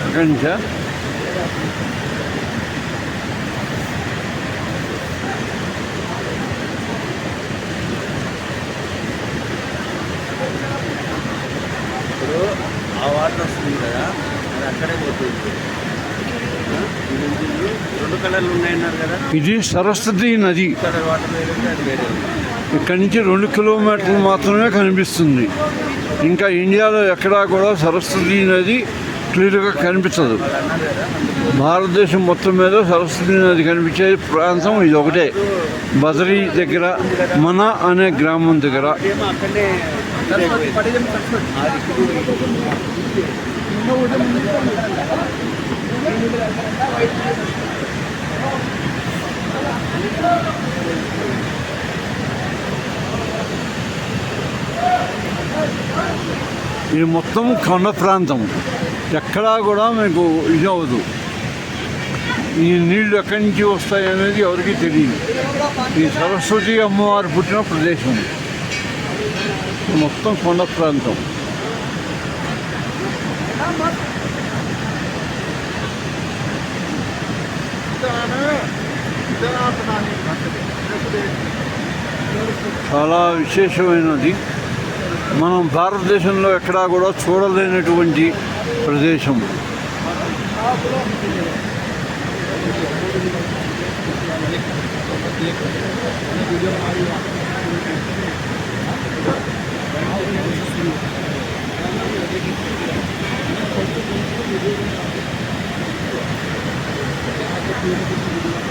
అక్కడి నుంచా? ఇప్పుడు ఆ వాటర్ వస్తుంది కదా, అది అక్కడే పోతుంది. రెండు కలర్లు ఉన్నాయన్నారు కదా, ఇది సరస్వతి నది. కలర్ వాటర్ వేరే ఉంది, అది వేరే ఉంది. ఇక్కడి నుంచి 2 కిలోమీటర్లు మాత్రమే కనిపిస్తుంది. ఇంకా ఇండియాలో ఎక్కడా కూడా సరస్వతి నది క్లియర్గా కనిపించదు. వాళ్ళు అన్నారు కదా, భారతదేశం మొత్తం మీద సరస్వతి నది కనిపించే ప్రాంతం ఇది ఒకటే. బదరీ దగ్గర మన అనే గ్రామం దగ్గర. ఏమో అక్కడనే ఇది మొత్తం కొండ ప్రాంతం. ఎక్కడా కూడా మీకు ఇది అవ్వదు. ఈ నీళ్లు ఎక్కడి నుంచి వస్తాయి అనేది ఎవరికీ తెలియదు. ఈ సరస్వతి అమ్మవారు పుట్టిన ప్రదేశం మొత్తం కొండ ప్రాంతం. చాలా విశేషమైనది. మనం భారతదేశంలో ఎక్కడా కూడా చూడలేనటువంటి ప్రదేశం.